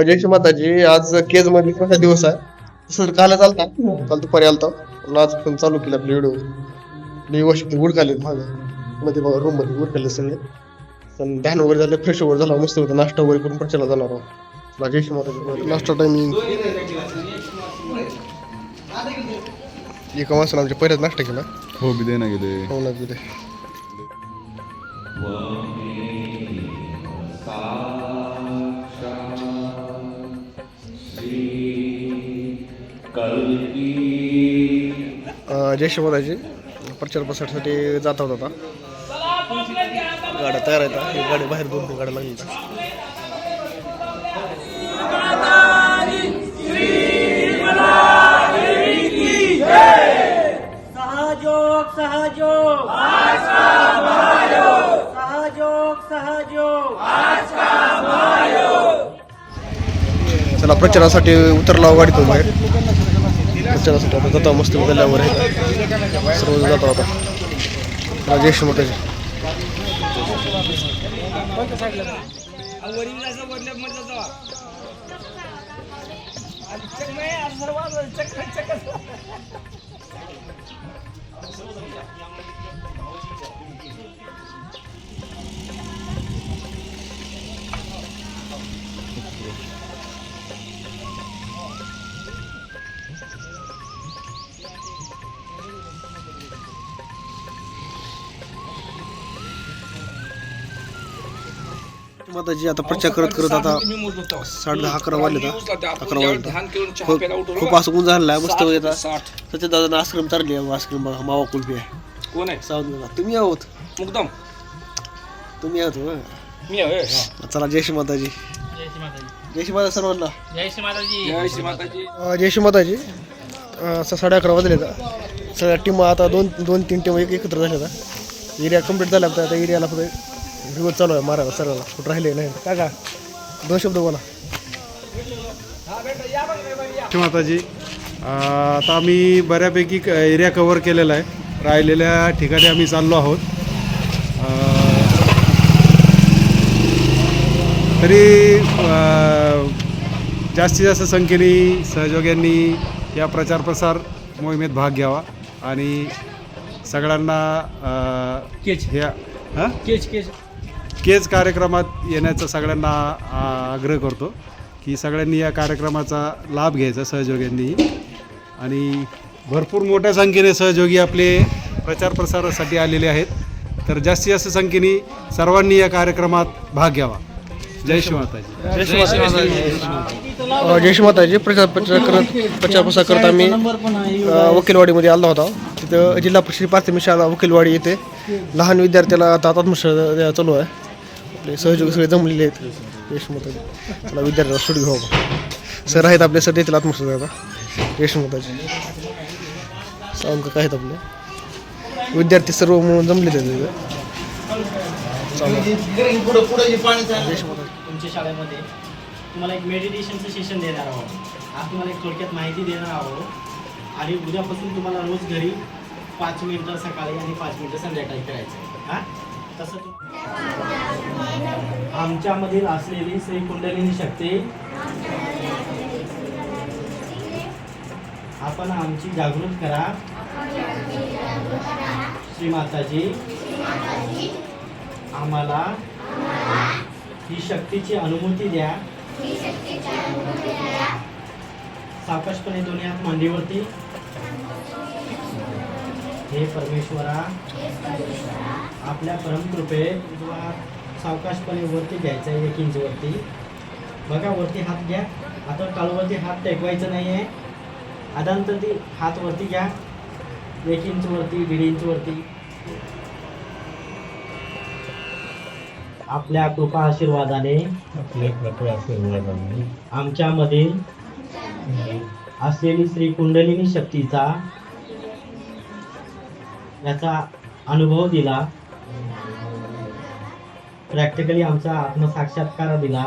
जय माताजी. आज केज मध्ये कसा दिवस आहे सर. काल चालता काल दुपारी आलता. आज पण चालू केला आपले व्हिडिओ. व्यवस्थित गुड खाल्ले माझं मध्ये बघा रूम मध्ये गुड खाल्ले सगळे. पण ध्यान वगैरे झालं, फ्रेश वगैरे झाला, मस्त होतं. नाश्ता वगैरे करून प्रचारला जाणार आहोत. जय माताजी. नाश्ता टायमिंग एका माणसाला आमच्या पहिल्याच नाश्ता केला. हो बी दे ना गेले. हो ना तिथे जय माताजी. प्रचार प्रसारासाठी जात होता. गाड्या तयार आहेत. ही गाडी बाहेर 2-3 गाड्या लागली. सहयोग सहयोग सहयोग सहयोग. चला प्रचारासाठी उतरला गाडीतून बाहेर. प्रचारासाठी आता जाता मस्त गल्ल्यावर आहे. सर्व जाता होता. जय माताजी. माताजी आता प्रचार करत करत आता 10:30-11 वाजले. 11 वाजले. खूप असं ऊन झालेलं आहे. मस्त येतात सत्यदादा आईस्क्रीम चालली आहे. आईस्क्रीम बघा मावा कुल्फी आहे. कोण आहे? सावंत तुम्ही आहोत. मुक्दम तुम्ही आहोत होय. मी आहे. चला जय माताजी. जय श्री माता सर्वांना. जय श्री माताजी. जय श्री माताजी. जय श्री माताजी. 11:30 वाजले. सगळ्या टीम आता 2-3 टीम एकत्र झाल्या. एरिया कम्प्लीट झाला. आता एरियाला फक्त दिवस चालू आहे मारायला सर्वांना. कुठं राहिले नाही का 2 शब्द बोला. माताजी. आता आम्ही बऱ्यापैकी एरिया कव्हर केलेला आहे. राहिलेल्या ठिकाणी आम्ही चाललो आहोत. तरी जास्तीत जास्त संख्येने सहयोग्यांनी या प्रचार प्रसार मोहिमेत भाग घ्यावा आणि सगळ्यांना ह्या केज कार्यक्रमात येण्याचा सगळ्यांना आग्रह करतो की सगळ्यांनी या कार्यक्रमाचा लाभ घ्यायचा सहयोग्यांनी. आणि भरपूर मोठ्या संख्येने सहयोगी आपले प्रचार प्रसारासाठी आलेले आहेत. तर जास्तीत जास्त संख्येने सर्वांनी या कार्यक्रमात भाग घ्यावा. जय श्री माताजी. जय श्री माताजी. प्रचार प्रसार करत आम्ही वकीलवाडीमध्ये आलो होता. तिथं जिल्हा परिषद प्राथमिक शाळा वकीलवाडी येथे लहान विद्यार्थ्याला दातात चालू आहे. आपले सहयोगी सगळे जमलेले आहेत. जय श्री माताजी. त्याला विद्यार्थ्याला स्टुडिओ घ्यावा. सर आहेत आपल्यासाठी त्याला आत्मसात आता. जय श्री माताजी. सावंत काय आहेत आपले विद्यार्थी सर्व म्हणून जमलेले आहेत. तुमच्या शाळेमध्ये तुम्हाला एक मेडिटेशनचं सेशन देणार आहोत. आज तुम्हाला एक थोडक्यात माहिती देणार आहोत. आणि उद्यापासून तुम्हाला रोज घरी 5 मिनिटं सकाळी आणि 5 मिनिटं संध्याकाळी करायचं आहे. हां तसं आमच्यामधील असलेली श्री कुंडलिनी शक्ती आपण आमची जागृत करा. श्री माताजी आम्हाला ही शक्तीची अनुभूती द्या. सावकाशपणे दोन्ही हात मांडीवरती. हे परमेश्वरा आपल्या परमकृपे सावकाशपणे वरती घ्यायचं आहे. 1 इंच वरती बघा. वरती हात घ्या. आता टाळूवरती हात टेकवायचं नाही आहे. आदानंतर ती हात वरती घ्या. 1 इंच वरती 1.5 इंच वरती. आपल्या कृपा आशीर्वादाने आमच्यामध्ये असलेली श्री कुंडलिनी शक्तीचा याचा अनुभव दिला. प्रॅक्टिकली आमचा आत्मसाक्षात्कार दिला.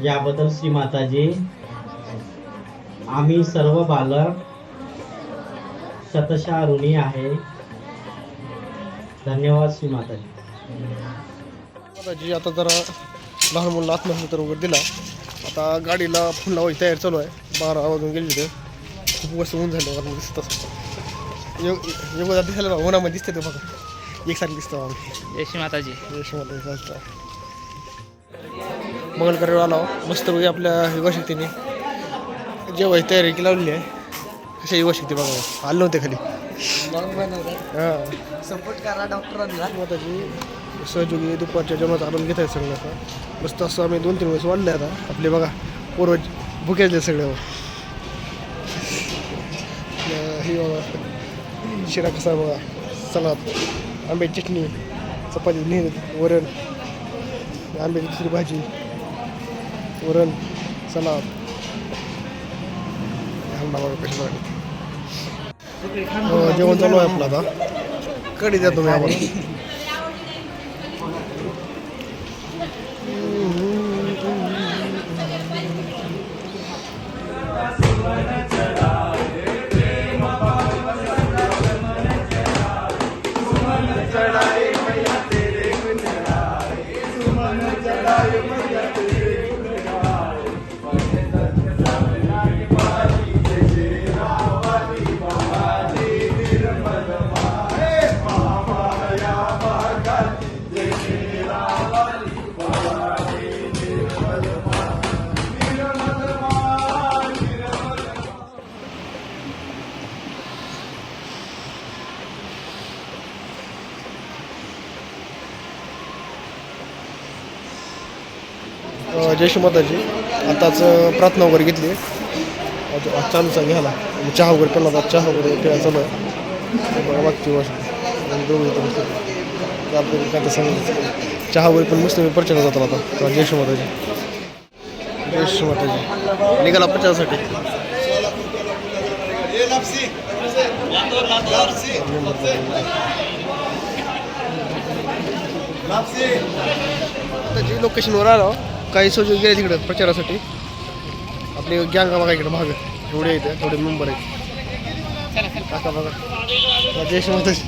याबद्दल श्री माताजी आम्ही सर्व बालक शतशः ऋणी आहे. धन्यवाद श्री माताजी. माताजी आता जरा लहान मुलांना आत्महत्या वगैरे दिला. आता गाडीला फोन लावायची तयारी चालू आहे. 12 वाजून गेली तिथे खूप वस्तू होऊन झालं मला दिसत असं योगदा दिसायला बघा उन्हामध्ये दिसते ते बघा एकसारखं दिसतं आम्ही. जय श्री माताजी. मंगल कार्यावर आला मस्त बघा आपल्या युवाशक्तीने जेवायची तयारी की लावलेली आहे. कशा युवाशक्ती बघा आले नव्हते खाली. हां सपोर्ट करा डॉक्टरांना. माताजी सहयोगी दुपारच्या जेवणाचा आनंद घेत आहे सगळं. आता मस्त असं आम्ही 2-3 वेळेस वाढले आता आपले बघा पूर्वज भुकेले सगळे. ही बघा शिरा कसा बघा सलाद आंब्याची चटणी चपाती नेहमी वरण आंब्याची दुसरी भाजी वरण सलाद जेवण चालू आहे आपलं आता. कढी द्या तुम्ही आम्हाला. जय श्री माताजी. आताच प्रार्थना वगैरे घेतली चालूचा घ्यायला चहा वगैरे पेला होता. चहा वगैरे प्यायला चालू आहे वागती काय सांगितलं चहा वगैरे पण मस्त प्रचार जातो आता. जय श्री माताजी. जय श्री माताजी. निघाला प्रचारासाठी. जी लोकेशनवर आलो काही सहयोग गेले तिकडे प्रचारासाठी. आपली गँग बघा इकडे भाग एवढे येते थोडे मेंबर आहेत काका बघा. जय श्री माताजी.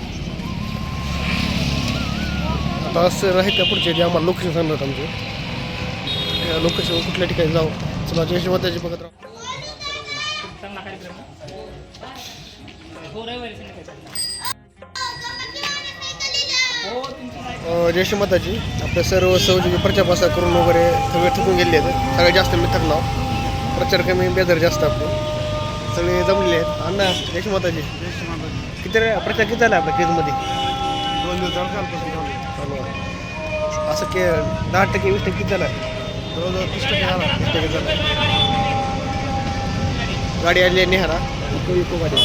आता असं आहे त्या पुढचे जे आम्हाला लोकेशन सांगणार आमचे लोकेशन कुठल्या ठिकाणी जाऊ. चला जय श्री माताजी बघत राहू. जय श्री माताजी. आपल्या सर्व सहयोगी प्रचार प्रसार करून वगैरे सगळे थकून गेले आहेत. सगळ्यात जास्त मी थकलो. प्रचार कमी बेदर जास्त आपले सगळे जमलेले आहेत. अण्णा जय श्री माताजी. किती प्रचार किती झाला आपल्या केजमध्ये? 2 दिवस कालपासून चालू आहे. असं 10% 20% किती झाला? जवळजवळ 30% झाला. 30% झाला. गाडी आली आहे निहारा इको गाडी.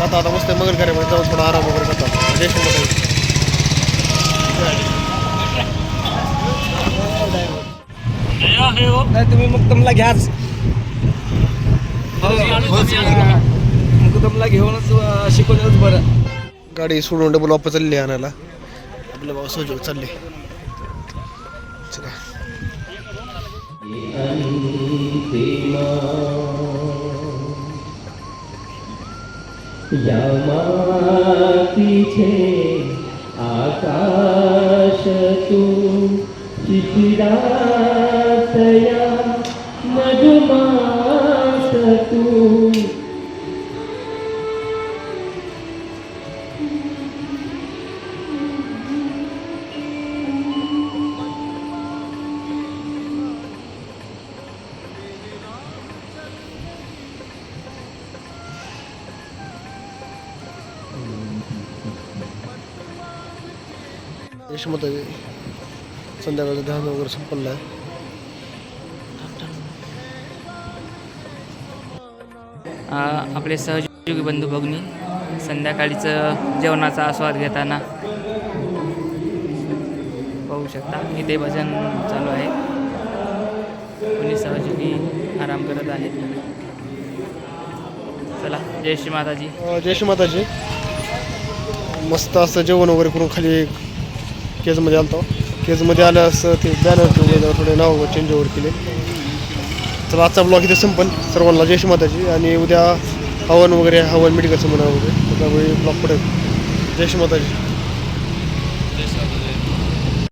आता मस्त मंगल कार्यामध्ये जाऊन थोडा आराम वगैरे करतात. जय श्री माताजी. नाही तुम्ही मुक्तमला घ्याच. मुक्तमला घेऊनच शिकवलंच बरं. गाडी सोडून डबल वापस चालली आणायला आपलं बाबा सहयोग चालले. चला या मातीचे आकाश तू चिचिरात या मधुमास तू यशमताजी संध्याकाळचं ध्यान वगैरे संपन्न आहे. आपले सहयोगी बंधू भगिनी संध्याकाळीचं जेवणाचा आस्वाद घेताना पाहू शकता. इथे भजन चालू आहे. कोणी सहयोगी आराम करत आहेत. चला जय श्री माताजी. जय श्री माताजी. मस्त असं जेवण वगैरे करून खाली केजमध्ये आलतो. केजमध्ये आलं असं ते बॅनर वगैरे थोडे नाव चेंज वगैरे केले. चला आजचा ब्लॉग इथे संपन. सर्वांना जय श्री माताजी. आणि उद्या हवन वगैरे हवन मेडिकल संबंध वगैरे त्याच्यामुळे ब्लॉग पडेल. जय श्री माताजी. जय स्वामी